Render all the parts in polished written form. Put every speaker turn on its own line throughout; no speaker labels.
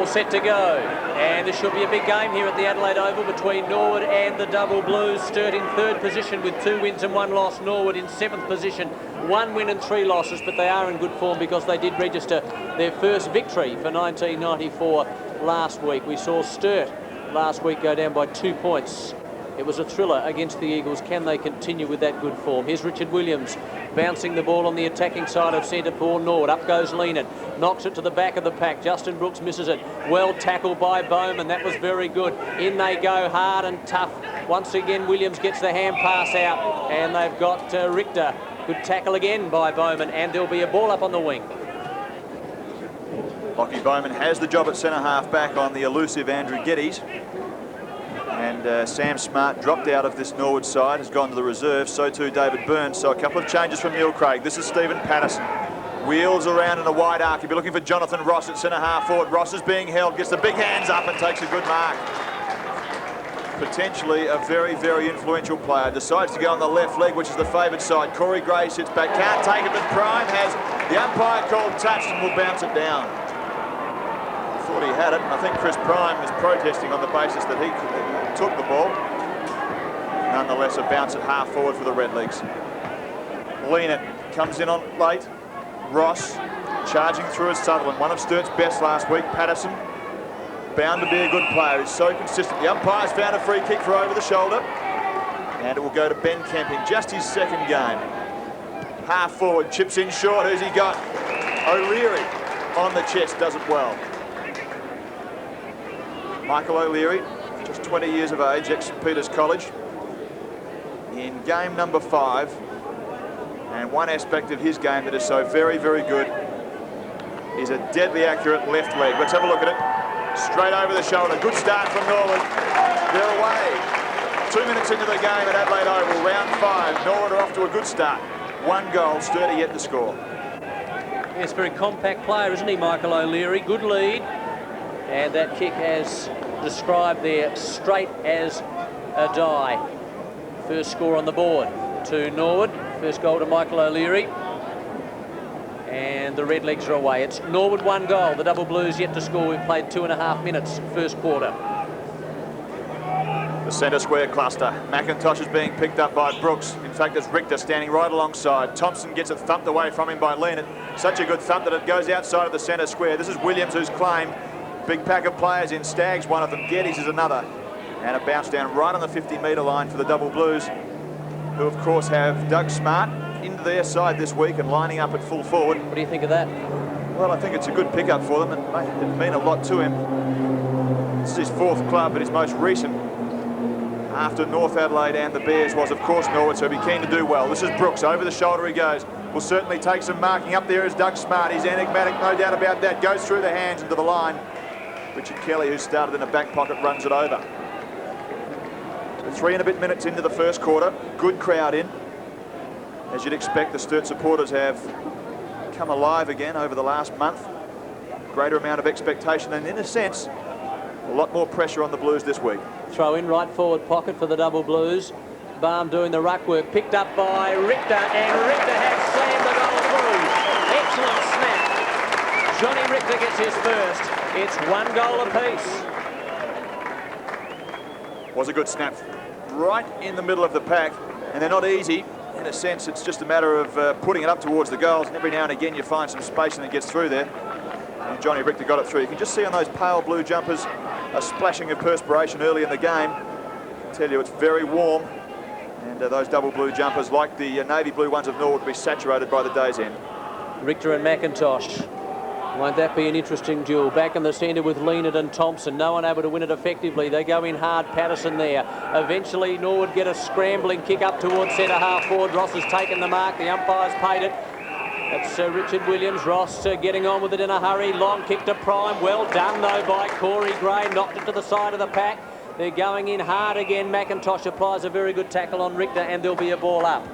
set to go. And this should be a big game here at the Adelaide Oval between Norwood and the Double Blues. Sturt in 3rd position with 2 wins and 1 loss. Norwood in 7th position, 1 win and 3 losses, but they are in good form because they did register their first victory for 1994 last week. We saw Sturt last week go down by 2 points. It was a thriller against the Eagles. Can they continue with that good form? Here's Richard Williams bouncing the ball on the attacking side of centre for Norwood. Up goes Leonard, knocks it to the back of the pack. Justin Brooks misses it. Well tackled by Bowman. That was very good. In they go, hard and tough. Once again, Williams gets the hand pass out, and they've got Richter. Good tackle again by Bowman, and there'll be a ball up on the wing.
Lockie Bowman has the job at centre half back on the elusive Andrew Geddes. And Sam Smart dropped out of this Norwood side, has gone to the reserve, so too David Burns. So a couple of changes from Neil Craig. This is Stephen Patterson. Wheels around in a wide arc. He'll be looking for Jonathan Ross at centre half forward. Ross is being held, gets the big hands up and takes a good mark. Potentially a very, very influential player. Decides to go on the left leg, which is the favoured side. Corey Gray sits back, can't take it, but Prime has the umpire called touched and will bounce it down. Thought he had it, and I think Chris Prime is protesting on the basis that he took the ball. Nonetheless, a bounce at half forward for the Redlegs. Leonard comes in on late. Ross charging through as Sutherland, one of Sturt's best last week. Patterson, bound to be a good player. He's so consistent. The umpire's found a free kick for over the shoulder, and it will go to Ben Kemping, just his 2nd game. Half forward, chips in short. Who's he got? O'Leary on the chest, does it well. Michael O'Leary, just 20 years of age, ex-St Peters College. In game number 5, and one aspect of his game that is so very, very good is a deadly accurate left leg. Let's have a look at it. Straight over the shoulder. Good start from Norwood. They're away. 2 minutes into the game at Adelaide Oval, round 5. Norwood are off to a good start. 1 goal, Sturt yet to score.
Yes, very compact player, isn't he, Michael O'Leary? Good lead. And that kick, as described there, straight as a die. First score on the board to Norwood. First goal to Michael O'Leary. And the Redlegs are away. It's Norwood 1 goal. The Double Blues yet to score. We've played 2.5 minutes first quarter.
The centre square cluster. McIntosh is being picked up by Brooks. In fact, there's Richter standing right alongside. Thompson gets it thumped away from him by Leonard. Such a good thump that it goes outside of the centre square. This is Williams who's claimed. Big pack of players in. Staggs, one of them. Geddes is another. And a bounce down right on the 50-metre line for the Double Blues, who of course have Doug Smart into their side this week and lining up at full forward.
What do you think of that?
Well, I think it's a good pickup for them. It mean a lot to him. This is his 4th club, but his most recent after North Adelaide and the Bears was of course Norwood, so he'll be keen to do well. This is Brooks, over the shoulder he goes. Will certainly take some marking. Up there is Doug Smart. He's enigmatic, no doubt about that. Goes through the hands into the line. Richard Kelly, who started in the back pocket, runs it over. 3 and a bit minutes into the first quarter. Good crowd in. As you'd expect, the Sturt supporters have come alive again over the last month. Greater amount of expectation and, in a sense, a lot more pressure on the Blues this week.
Throw in right forward pocket for the Double Blues. Balm doing the ruck work. Picked up by Richter, and Richter has slammed the goal through. Excellent snap. Johnny Richter gets his first. It's 1 goal apiece.
Was a good snap right in the middle of the pack, and they're not easy. In a sense, it's just a matter of putting it up towards the goals, and every now and again you find some space and it gets through there. And Johnny Richter got it through. You can just see on those pale blue jumpers a splashing of perspiration early in the game. I tell you, it's very warm, and those Double Blue jumpers, like the navy blue ones of Norwood, will be saturated by the day's end.
Richter and McIntosh. Won't that be an interesting duel? Back in the centre with Leonard and Thompson. No one able to win it effectively. They go in hard. Patterson there. Eventually, Norwood get a scrambling kick up towards centre half forward. Ross has taken the mark. The umpire's paid it. That's Richard Williams. Ross getting on with it in a hurry. Long kick to Prime. Well done, though, by Corey Gray. Knocked it to the side of the pack. They're going in hard again. McIntosh applies a very good tackle on Richter, and there'll be a ball up.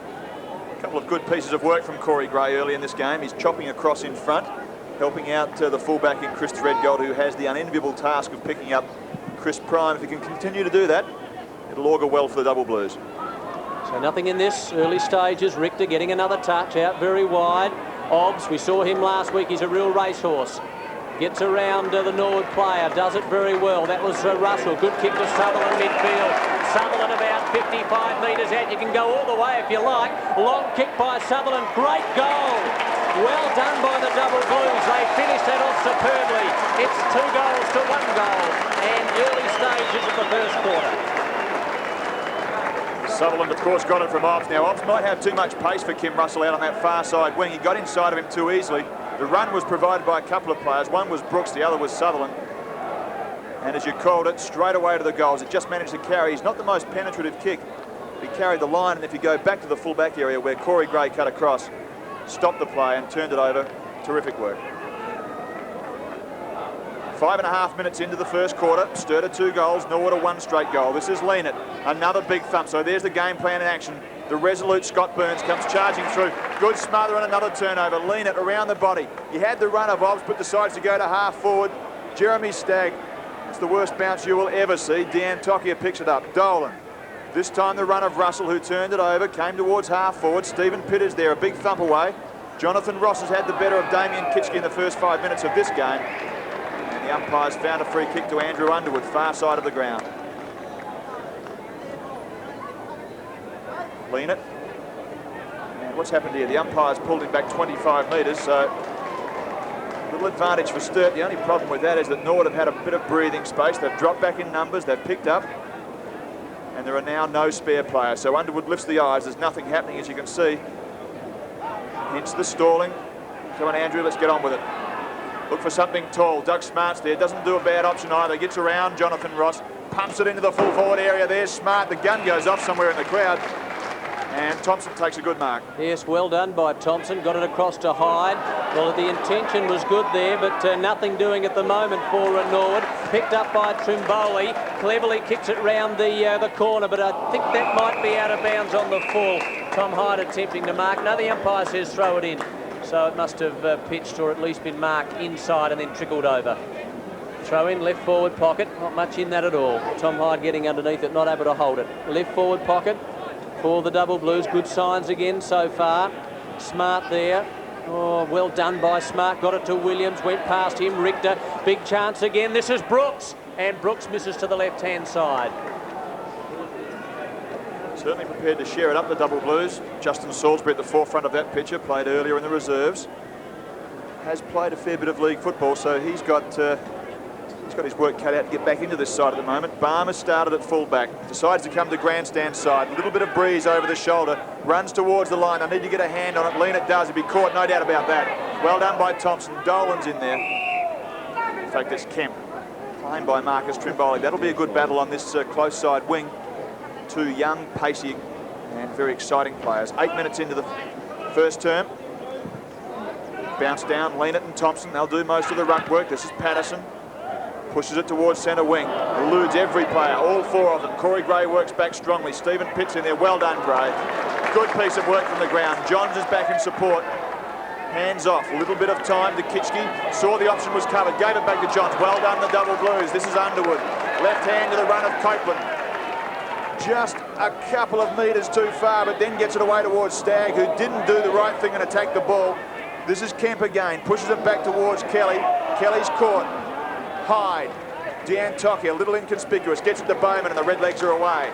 A couple of good pieces of work from Corey Gray early in this game. He's chopping across in front, helping out the fullback in Chris Threadgold, who has the unenviable task of picking up Chris Prime. If he can continue to do that, it'll augur well for the Double Blues.
So nothing in this early stages. Richter getting another touch out very wide. Obbs, we saw him last week. He's a real racehorse. Gets around the Norwood player, does it very well. That was Russell. Good kick to Sutherland midfield. Sutherland about 55 metres out. You can go all the way if you like. Long kick by Sutherland. Great goal. Well done by the double blues. They finished that off superbly. It's 2 goals to 1 goal. And early stages of the first quarter.
Sutherland, of course, got it from Obbs. Now, Obbs might have too much pace for Kim Russell out on that far side wing. He got inside of him too easily. The run was provided by a couple of players. One was Brooks, the other was Sutherland. And as you called it, straight away to the goals. It just managed to carry. He's not the most penetrative kick. He carried the line, and if you go back to the full-back area where Corey Gray cut across, stopped the play and turned it over, terrific work. 5.5 minutes into the first quarter. Sturt 2 goals, Norwood 1 straight goal. This is Leanett, another big thump. So there's the game plan in action. The resolute Scott Burns comes charging through. Good smother and another turnover. Leanett around the body. He had the run of Obbs, but decides to go to half forward. Jeremy Stagg. It's the worst bounce you will ever see. Deanne Tokia picks it up. Dolan. This time the run of Russell, who turned it over, came towards half forward. Stephen Pitters there, a big thump away. Jonathan Ross has had the better of Damien Kitschke in the first 5 minutes of this game. And the umpires found a free kick to Andrew Underwood, far side of the ground. Leanett. And what's happened here? The umpires pulled him back 25 metres, so little advantage for Sturt. The only problem with that is that Norwood have had a bit of breathing space. They've dropped back in numbers, they've picked up, and there are now no spare players. So Underwood lifts the eyes. There's nothing happening, as you can see. Hence the stalling. Come on, Andrew, let's get on with it. Look for something tall. Doug Smart's there. Doesn't do a bad option either. Gets around Jonathan Ross. Pumps it into the full forward area. There's Smart. The gun goes off somewhere in the crowd. And Thompson takes a good mark.
Yes, well done by Thompson. Got it across to Hyde. Well, the intention was good there, but nothing doing at the moment for Norwood. Picked up by Trimboli. Cleverly kicks it round the corner, but I think that might be out of bounds on the full. Tom Hyde attempting to mark. No, the umpire says throw it in. So it must have pitched or at least been marked inside and then trickled over. Throw in, left forward pocket. Not much in that at all. Tom Hyde getting underneath it, not able to hold it. Left forward pocket for the double blues. Good signs again so far. Smart there. Oh, well done by Smart. Got it to Williams. Went past him. Richter. Big chance again. This is Brooks. And Brooks misses to the left-hand side.
Certainly prepared to share it up, the double blues. Justin Salisbury at the forefront of that picture. Played earlier in the reserves. Has played a fair bit of league football, so he's got his work cut out to get back into this side at the moment. Balmer started at full-back. Decides to come to grandstand side. A little bit of breeze over the shoulder. Runs towards the line. I need to get a hand on it. Leanett does. He'll be caught, no doubt about that. Well done by Thompson. Dolan's in there. In fact, it's Kemp. Playing by Marcus Trimboli. That'll be a good battle on this close side wing. 2 young, pacey and very exciting players. 8 minutes into the first term. Bounce down, Leanett and Thompson. They'll do most of the ruck work. This is Patterson. Pushes it towards centre wing. Eludes every player, all 4 of them. Corey Gray works back strongly. Stephen Pitts in there. Well done, Gray. Good piece of work from the ground. Johns is back in support. Hands off. A little bit of time to Kitschke. Saw the option was covered. Gave it back to Johns. Well done, the double blues. This is Underwood. Left hand to the run of Copeland. Just a couple of metres too far, but then gets it away towards Stagg, who didn't do the right thing and attack the ball. This is Kemp again. Pushes it back towards Kelly. Kelly's caught. Hyde. Deanne Tokia, a little inconspicuous. Gets it to Bowman and the Redlegs are away.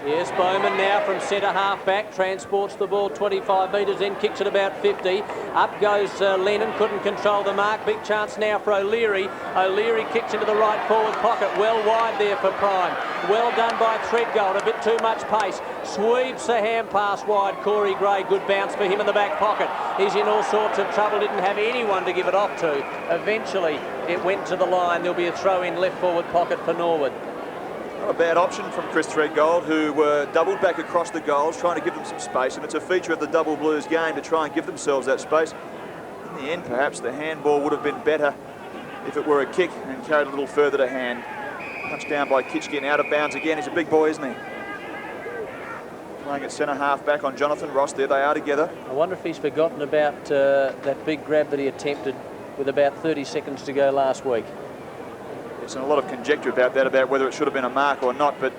Yes, Bowman now from centre half back, transports the ball 25 metres, then kicks it about 50. Up goes Lennon, couldn't control the mark. Big chance now for O'Leary. O'Leary kicks into the right forward pocket, well wide there for Prime. Well done by Threadgold, a bit too much pace. Sweeps the hand pass wide. Corey Gray, good bounce for him in the back pocket. He's in all sorts of trouble, didn't have anyone to give it off to. Eventually it went to the line. There'll be a throw in left forward pocket for Norwood.
Not a bad option from Chris Threadgold, who doubled back across the goals, trying to give them some space, and it's a feature of the double blues game to try and give themselves that space. In the end, perhaps the handball would have been better if it were a kick and carried a little further to hand. Punched down by Kitschke and out of bounds again. He's a big boy, isn't he? Playing at centre half back on Jonathan Ross. There they are together.
I wonder if he's forgotten about that big grab that he attempted with about 30 seconds to go last week.
There's a lot of conjecture about that, about whether it should have been a mark or not, but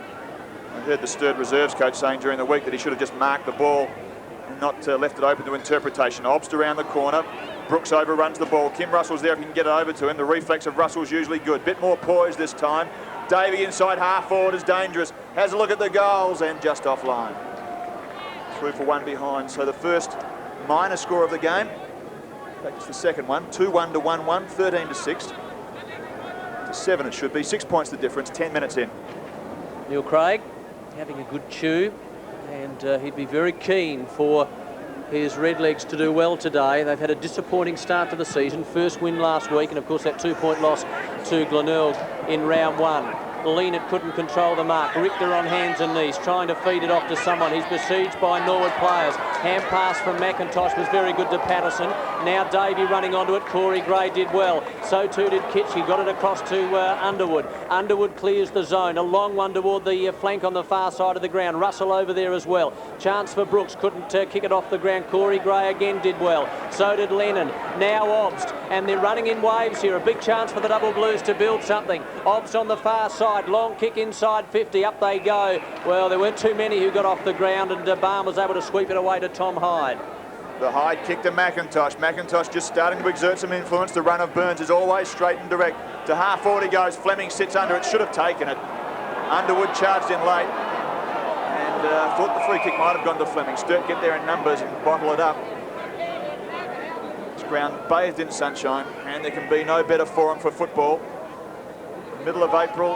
I heard the Sturt reserves coach saying during the week that he should have just marked the ball in not left it open to interpretation. Obst around the corner. Brooks overruns the ball. Kim Russell's there if he can get it over to him. The reflex of Russell's usually good. Bit more poise this time. Davey inside half forward is dangerous. Has a look at the goals and just offline. Through for one behind. So the first minor score of the game. In fact, it's the second one. 2-1 to 1-1, 13 to 6. To 7 it should be. 6 points the difference, 10 minutes in.
Neil Craig having a good chew, and he'd be very keen for his Redlegs to do well today. They've had a disappointing start to the season. First win last week, and of course that 2-point loss to Glenelg in round 1. Leanett couldn't control the mark. Richter on hands and knees, trying to feed it off to someone. He's besieged by Norwood players. Hand pass from McIntosh was very good to Patterson. Now Davey running onto it. Corey Gray did well. So too did Kitchie. Got it across to Underwood. Underwood clears the zone. A long one toward the flank on the far side of the ground. Russell over there as well. Chance for Brooks. Couldn't kick it off the ground. Corey Gray again did well. So did Lennon. Now Obst. And they're running in waves here. A big chance for the Double Blues to build something. Obst on the far side. Long kick inside 50. Up they go. Well, there weren't too many who got off the ground, and Barn was able to sweep it away to Tom Hyde.
The Hyde kick to McIntosh. McIntosh just starting to exert some influence. The run of Burns is always straight and direct. To half forward he goes. Fleming sits under it. Should have taken it. Underwood charged in late. And thought the free kick might have gone to Fleming. Sturt get there in numbers and bottle it up. This ground bathed in sunshine, and there can be no better forum for football. Middle of April,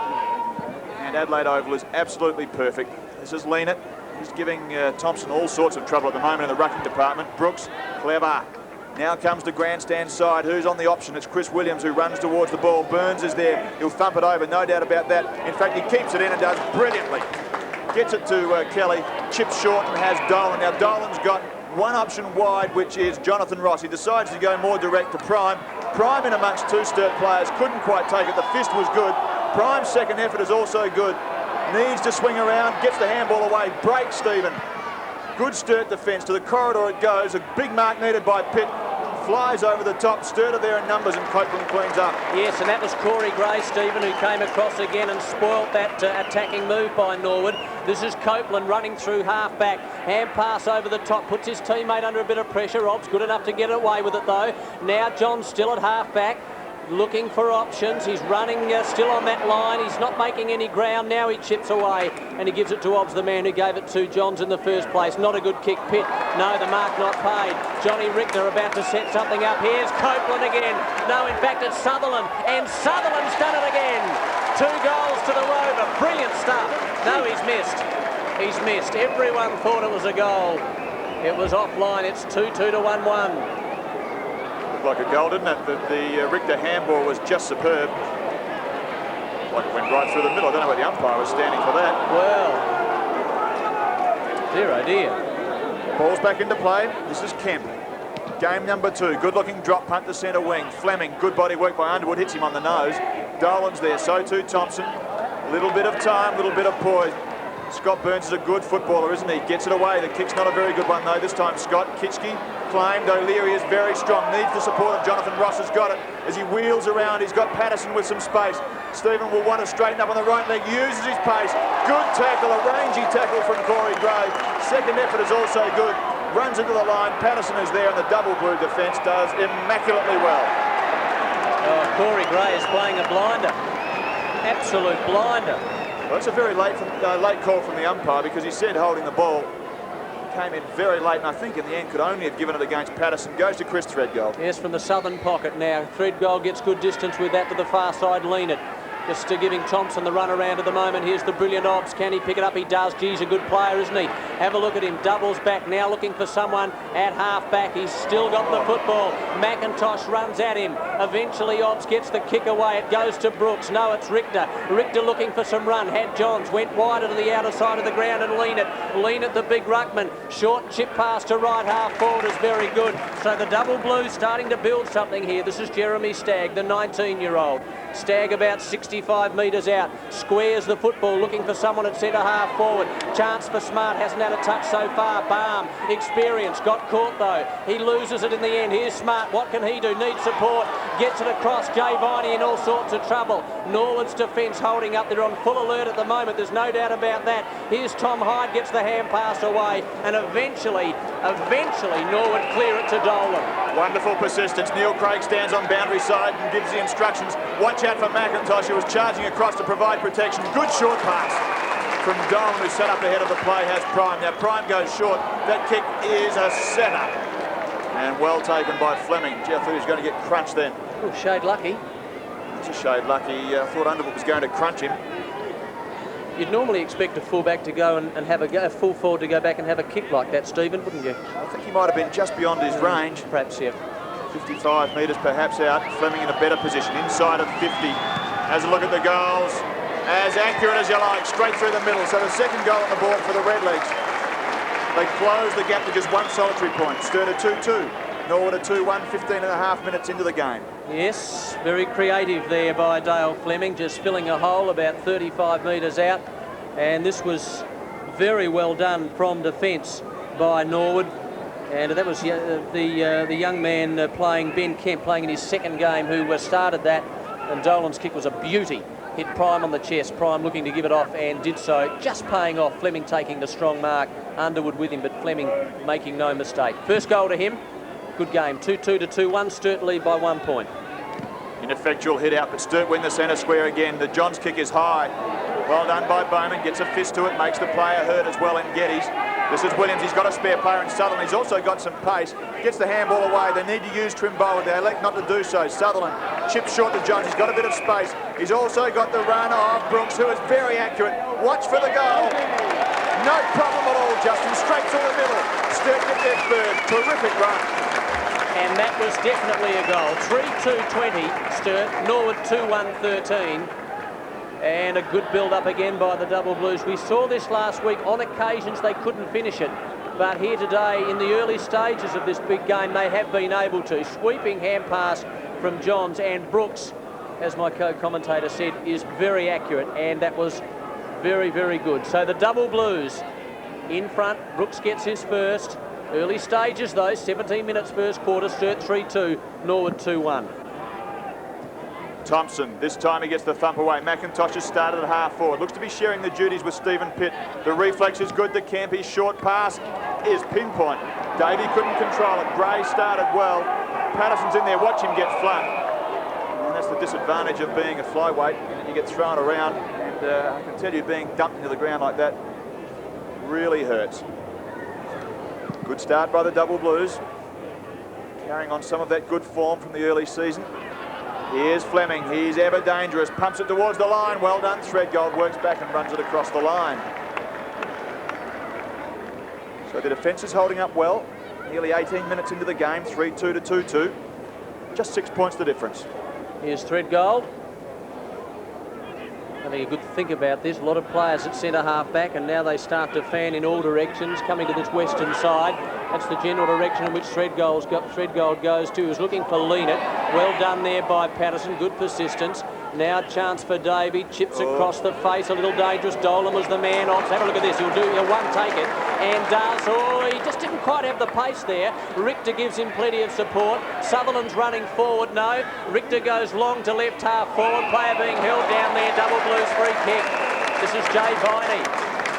and Adelaide Oval is absolutely perfect. This is Leanett. He's giving Thompson all sorts of trouble at the moment in the rucking department. Brooks, clever. Now comes the grandstand side. Who's on the option? It's Chris Williams who runs towards the ball. Burns is there. He'll thump it over, no doubt about that. In fact, he keeps it in and does brilliantly. Gets it to Kelly, chips short and has Dolan. Now Dolan's got one option wide, which is Jonathan Ross. He decides to go more direct to Prime. Prime in amongst two Sturt players, couldn't quite take it. The fist was good. Prime's second effort is also good. Needs to swing around, gets the handball away, breaks Stephen. Good Sturt defence, to the corridor it goes. A big mark needed by Pitt. Flies over the top. Sturt are there in numbers, and Copeland cleans up. Yes,
and that was Corey Gray, Stephen, who came across again and spoilt that attacking move by Norwood. This is Copeland running through half-back. Hand pass over the top, puts his teammate under a bit of pressure. Ob's good enough to get away with it, though. Now John still at half-back, looking for options. He's running still on that line. He's not making any ground. Now he chips away, and he gives it to Obs, the man who gave it to Johns in the first place. Not a good kick. Pitt, no, the mark not paid. Johnny Richter about to set something up. Here's Copeland again. No, in fact, it's Sutherland, and Sutherland's done it again. 2 goals to the Rover. Brilliant stuff. No, he's missed. He's missed. Everyone thought it was a goal. It was offline. It's 2-2 to 1-1.
Like a goal, didn't it? The Richter handball was just superb. Like it went right through the middle. I don't know where the umpire was standing for that.
Well, dear oh dear.
Ball's back into play. This is Kemp. Game number 2. Good-looking drop punt to centre wing. Fleming, good body work by Underwood, hits him on the nose. Dolan's there, so too Thompson. A little bit of time, a little bit of poise. Scott Burns is a good footballer, isn't he? Gets it away. The kick's not a very good one, though. This time Scott. Kitchke claimed. O'Leary is very strong. Needs the support of Jonathan Ross. Has got it. As he wheels around, he's got Patterson with some space. Stephen will want to straighten up on the right leg. Uses his pace. Good tackle. A rangy tackle from Corey Gray. Second effort is also good. Runs into the line. Patterson is there, and the double blue defence does immaculately well.
Oh, Corey Gray is playing a blinder. Absolute blinder.
Well, that's a very late call from the umpire, because he said holding the ball. Came in very late, and I think in the end could only have given it against Patterson. Goes to Chris Threadgold.
Yes, from the southern pocket now. Threadgold gets good distance with that to the far side. Leanett just giving Thompson the run around at the moment. Here's the brilliant Obs. Can he pick it up? He does. Gee's a good player, isn't he? Have a look at him. Doubles back now, looking for someone at half back. He's still got the football. McIntosh runs at him. Eventually Obs gets the kick away. It goes to Brooks. No, it's Richter. Richter looking for some run. Had Johns. Went wider to the outer side of the ground, and Leanett, the big ruckman. Short chip pass to right half forward is very good. So the double blues starting to build something here. This is Jeremy Stagg, the 19-year-old. Stagg about 65 metres out. Squares the football, looking for someone at centre half forward. Chance for Smart, hasn't had a touch so far. Balm, experience, got caught though. He loses it in the end. Here's Smart, what can he do? Needs support, gets it across. Jay Viney in all sorts of trouble. Norwood's defence holding up. They're on full alert at the moment, there's no doubt about that. Here's Tom Hyde, gets the hand pass away, and eventually Eventually, Norwood clear it to Dolan.
Wonderful persistence. Neil Craig stands on boundary side and gives the instructions. Watch out for McIntosh, who was charging across to provide protection. Good short pass from Dolan, who set up ahead of the play, has Prime. Now Prime goes short. That kick is a setter. And well taken by Fleming. Gee, I thought he was going to get crunched then.
Oh, shade lucky.
It's a shade lucky. I thought Underwood was going to crunch him.
You'd normally expect a fullback to go and have a full forward to go back and have a kick like that, Stephen, wouldn't you?
I think he might have been just beyond his range.
Perhaps, yeah.
55 metres perhaps out. Fleming in a better position, inside of 50. Has a look at the goals. As accurate as you like, straight through the middle. So the second goal on the board for the Redlegs. They close the gap to just one solitary point. Sturt a 2-2. Norwood a 2-1, 15 and a half minutes into the game.
Yes, very creative there by Dale Fleming, just filling a hole about 35 metres out. And this was very well done from defence by Norwood. And that was the young man playing, Ben Kemp, playing in his second game, who started that. And Dolan's kick was a beauty. Hit Prime on the chest. Prime looking to give it off and did so, just paying off. Fleming taking the strong mark. Underwood with him, but Fleming making no mistake. First goal to him. Good game. 2-2 to 2-1. Sturt lead by 1 point.
Ineffectual hit out, but Sturt win the centre square again. The Johns kick is high. Well done by Bowman. Gets a fist to it. Makes the player hurt as well in Geddes. This is Williams. He's got a spare player in Sutherland. He's also got some pace. Gets the handball away. They need to use Trimboa. They elect not to do so. Sutherland chips short to Johns. He's got a bit of space. He's also got the run of Brooks, who is very accurate. Watch for the goal. No problem at all, Justin. Straight through the middle. Sturt get their third. Terrific run.
And that was definitely a goal. 3-2-20, Sturt. Norwood 2-1-13. And a good build-up again by the Double Blues. We saw this last week. On occasions, they couldn't finish it. But here today, in the early stages of this big game, they have been able to. Sweeping hand pass from Johns, and Brooks, as my co-commentator said, is very accurate. And that was very, very good. So the Double Blues in front. Brooks gets his first. Early stages though, 17 minutes first quarter. Sturt 3-2, Norwood 2-1.
Thompson, this time he gets the thump away. McIntosh has started at half forward. Looks to be sharing the duties with Stephen Pitt. The reflex is good to Kemp. His short pass is pinpoint. Davey couldn't control it. Gray started well. Patterson's in there. Watch him get flung. And that's the disadvantage of being a flyweight. You get thrown around, and I can tell you, being dumped into the ground like that really hurts. Good start by the Double Blues, carrying on some of that good form from the early season. Here's Fleming. He's ever dangerous. Pumps it towards the line. Well done. Threadgold works back and runs it across the line. So the defence is holding up well. Nearly 18 minutes into the game. 3-2 to 2-2. Just 6 points the difference.
Here's Threadgold. Having a good think about this. A lot of players at centre half back, and now they start to fan in all directions, coming to this western side. That's the general direction in which Threadgold goes to. He was looking for Leanett. Well done there by Patterson. Good persistence. Now chance for Davey. Chips across the face. A little dangerous. Dolan was the man on. Have a look at this. He'll one take it. And does. Oh, he just didn't quite have the pace there. Richter gives him plenty of support. Sutherland's running forward. No. Richter goes long to left half forward. Player being held down there. Double Blues free kick. This is Jay Viney.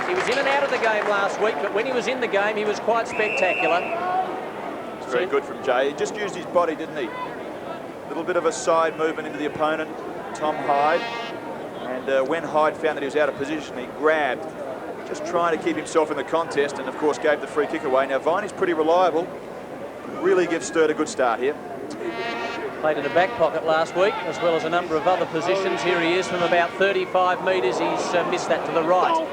He was in and out of the game last week, but when he was in the game, he was quite spectacular.
It's very good from Jay. He just used his body, didn't he? A little bit of a side movement into the opponent, Tom Hyde. And when Hyde found that he was out of position, he grabbed, just trying to keep himself in the contest, and of course gave the free kick away. Now Viney's pretty reliable. Really gives Sturt a good start here.
Played in the back pocket last week, as well as a number of other positions. Here he is from about 35 metres. He's missed that to the right.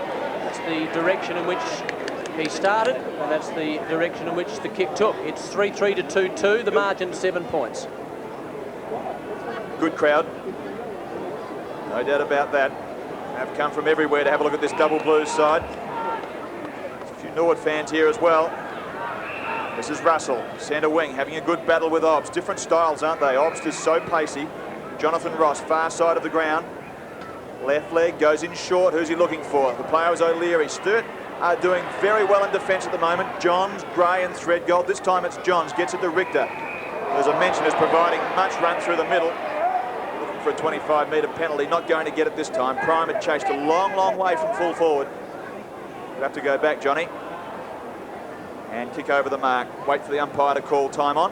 That's the direction in which he started, and that's the direction in which the kick took. It's 3-3 to 2-2. The margin 7 points.
Good crowd. No doubt about that. Have come from everywhere to have a look at this Double Blues side. There's a few Norwood fans here as well. This is Russell, centre wing, having a good battle with Obst. Different styles, aren't they? Obst is so pacey. Jonathan Ross, far side of the ground. Left leg goes in short. Who's he looking for? The player is O'Leary. Sturt are doing very well in defence at the moment. Johns, Gray and Threadgold. This time it's Johns. Gets it to Richter. As I mentioned, is providing much run through the middle. Looking for a 25-metre penalty. Not going to get it this time. Prime had chased a long, long way from full forward. We'll have to go back, Johnny. and kick over the mark. Wait for the umpire to call time on.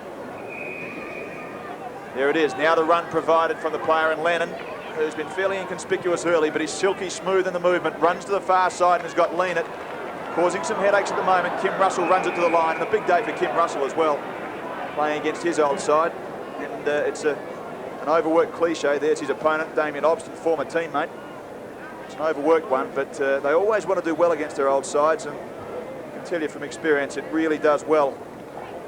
There it is. Now the run provided from the player in Lennon, who's been fairly inconspicuous early, but he's silky smooth in the movement. Runs to the far side and has got lean it, causing some headaches at the moment. Kim Russell runs it to the line, and a big day for Kim Russell as well, playing against his old side. And it's an overworked cliche. There's his opponent, Damien Obston, former teammate. It's an overworked one, but they always want to do well against their old sides, and I can tell you from experience, it really does well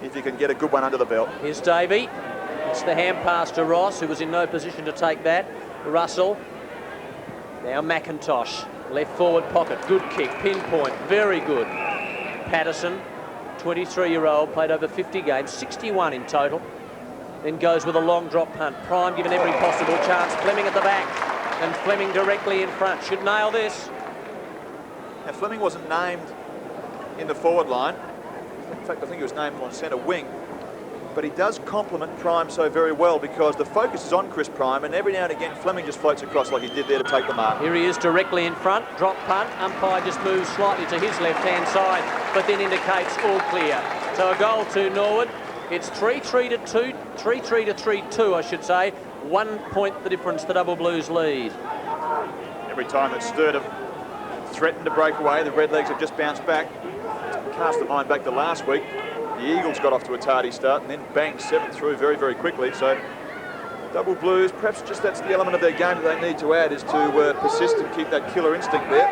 if you can get a good one under the belt.
Here's Davey. It's the hand pass to Ross, who was in no position to take that. Russell. Now McIntosh. Left forward pocket. Good kick. Pinpoint. Very good. Patterson, 23-year-old, played over 50 games, 61 in total. Then goes with a long drop punt. Prime given every possible chance. Fleming at the back. And Fleming directly in front. Should nail this.
Now Fleming wasn't named in the forward line. In fact, I think he was named on centre wing. But he does complement Prime so very well, because the focus is on Chris Prime, and every now and again Fleming just floats across like he did there to take the mark.
Here he is directly in front, drop punt. Umpire just moves slightly to his left-hand side, but then indicates all clear. So a goal to Norwood. It's 3-3 to 3-2, I should say. 1 point the difference, the Double Blues lead.
Every time that Sturt have threatened to break away, the Redlegs have just bounced back. Cast the mind back to last week. The Eagles got off to a tardy start and then banged 7 through very, very quickly. So Double Blues, perhaps just that's the element of their game that they need to add, is to persist and keep that killer instinct there.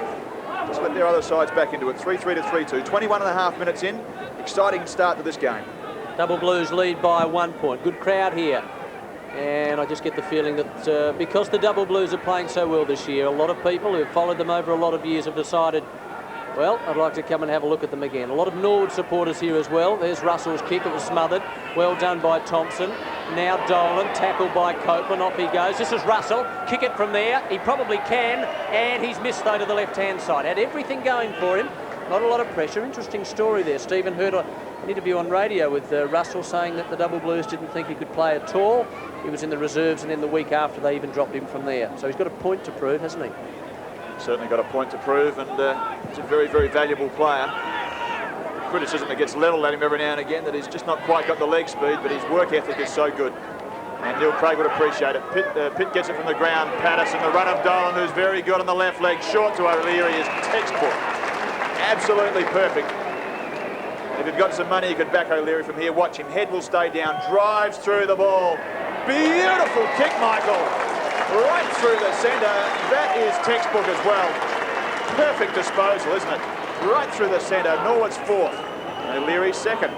Just let their other sides back into it. 3-3 to 3-2. 21 and a half minutes in. Exciting start to this game.
Double Blues lead by 1 point. Good crowd here. And I just get the feeling that because the Double Blues are playing so well this year, a lot of people who have followed them over a lot of years have decided, well, I'd like to come and have a look at them again. A lot of Norwood supporters here as well. There's Russell's kick. It was smothered. Well done by Thompson. Now Dolan, tackled by Copeland. Off he goes. This is Russell. Kick it from there. He probably can. And he's missed, though, to the left-hand side. Had everything going for him. Not a lot of pressure. Interesting story there. Stephen heard an interview on radio with Russell saying that the Double Blues didn't think he could play at all. He was in the reserves, and then the week after they even dropped him from there. So he's got a point to prove, hasn't he?
Certainly got a point to prove, and he's a very, very valuable player. Criticism that gets levelled at him every now and again, that he's just not quite got the leg speed, but his work ethic is so good. And Neil Craig would appreciate it. Pitt gets it from the ground. Patterson, the run of Dolan, who's very good on the left leg. Short to O'Leary is textbook. Absolutely perfect. If you've got some money, you could back O'Leary from here. Watch him. Head will stay down. Drives through the ball. Beautiful kick, Michael. Right through the centre. That is textbook as well. Perfect disposal, isn't it? Right through the centre. Norwood's fourth. O'Leary's second.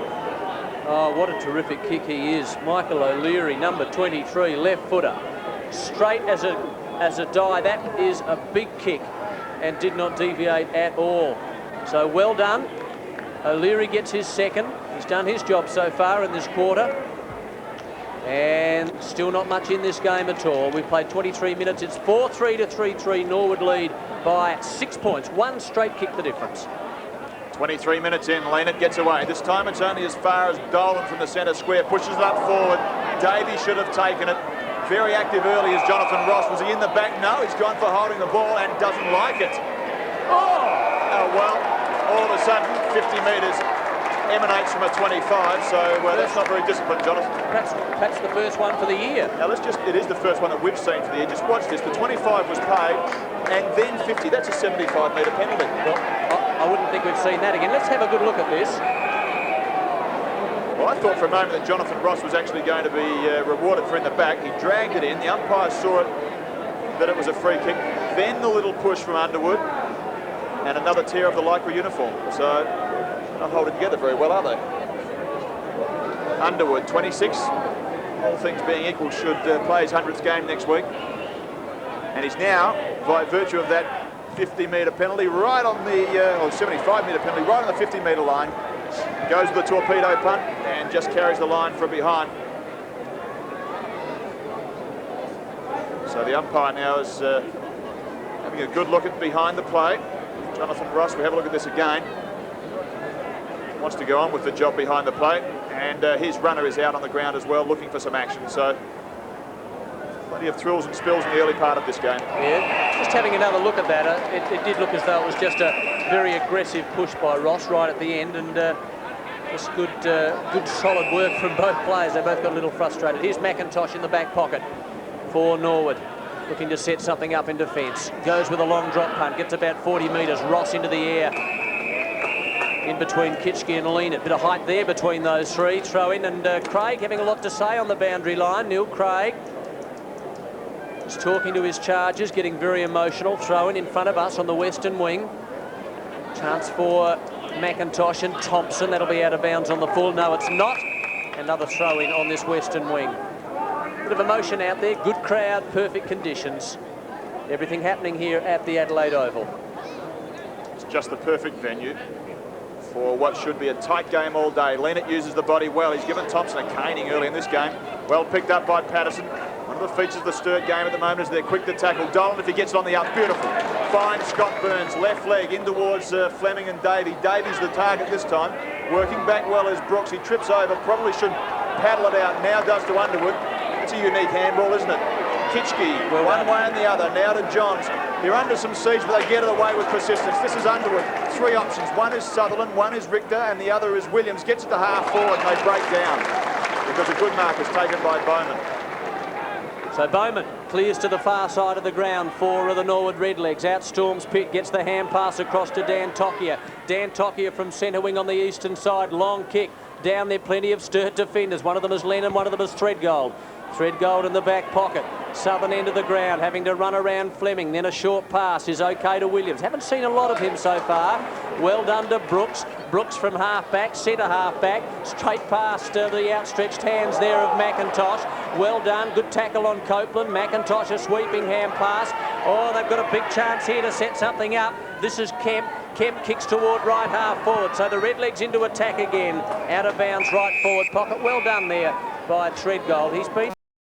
Oh, what a terrific kick he is. Michael O'Leary, number 23, left footer. Straight as a die. That is a big kick and did not deviate at all. So well done. O'Leary gets his second. He's done his job so far in this quarter. And still not much in this game at all. We've played 23 minutes. It's 4-3 to 3-3. Norwood lead by 6 points. One straight kick the difference.
23 minutes in, Leonard gets away. This time it's only as far as Dolan from the centre square. Pushes it up forward. Davey should have taken it. Very active early as Jonathan Ross. Was he in the back? No, he's gone for holding the ball and doesn't like it. Oh, well, all of a sudden, 50 metres emanates from a 25, so that's not very disciplined, Jonathan.
That's the first one for the year.
Now it is the first one that we've seen for the year. Just watch this. The 25 was paid, and then 50. That's a 75-metre penalty.
Well, I wouldn't think we've seen that again. Let's have a good look at this.
Well, I thought for a moment that Jonathan Ross was actually going to be rewarded for in the back. He dragged it in. The umpire saw it, that it was a free kick. Then the little push from Underwood, and another tear of the Lycra uniform. So not holding together very well, are they? Underwood, 26. All things being equal, should play his 100th game next week. And he's now, by virtue of that 50-metre penalty, right on the, or 75-metre penalty, right on the 50-metre line. Goes with the torpedo punt and just carries the line from behind. So the umpire now is having a good look at behind the play. Jonathan Ross, we have a look at this again. Wants to go on with the job behind the plate, and his runner is out on the ground as well, looking for some action. So plenty of thrills and spills in the early part of this game.
Yeah, just having another look at that, it did look as though it was just a very aggressive push by Ross right at the end, and It's good solid work from both players. They both got a little frustrated. Here's McIntosh in the back pocket for Norwood, looking to set something up in defence. Goes with a long drop punt, gets about 40 metres. Ross into the air, in between Kitschke and Lean. A bit of height there between those three. Throw in, and Craig having a lot to say on the boundary line. Neil Craig is talking to his charges, getting very emotional. Throw in front of us on the western wing. Chance for McIntosh and Thompson. That'll be out of bounds on the full. No, it's not. Another throw in on this western wing. Bit of emotion out there. Good crowd, perfect conditions. Everything happening here at the Adelaide Oval.
It's just the perfect venue for what should be a tight game all day. Leonard uses the body well. He's given Thompson a caning early in this game. Well picked up by Patterson. One of the features of the Sturt game at the moment is they're quick to tackle. Dolan, if he gets it on the up, beautiful. Fine Scott Burns, left leg in towards Fleming and Davey. Davey's the target this time. Working back well is Brooks. He trips over, probably should paddle it out. Now does to Underwood. It's a unique handball, isn't it? Kitschke, one way and the other. Now to Johns. They're under some siege, but they get it away with persistence. This is Underwood. Three options. One is Sutherland, one is Richter, and the other is Williams. Gets it to half forward, and they break down because a good mark is taken by Bowman.
So Bowman clears to the far side of the ground for the Norwood Redlegs. Outstorms Pitt, gets the hand pass across to Dan Tokia. Dan Tokia from centre wing on the eastern side. Long kick. Down there, plenty of Sturt defenders. One of them is Lennon, one of them is Threadgold. Threadgold in the back pocket. Southern end of the ground, having to run around Fleming. Then a short pass is okay to Williams. Haven't seen a lot of him so far. Well done to Brooks. Brooks from half-back, centre half-back. Straight past the outstretched hands there of McIntosh. Well done. Good tackle on Copeland. McIntosh a sweeping hand pass. Oh, they've got a big chance here to set something up. This is Kemp. Kemp kicks toward right half forward. So the Redlegs into attack again. Out of bounds right forward pocket. Well done there by Threadgold. He's been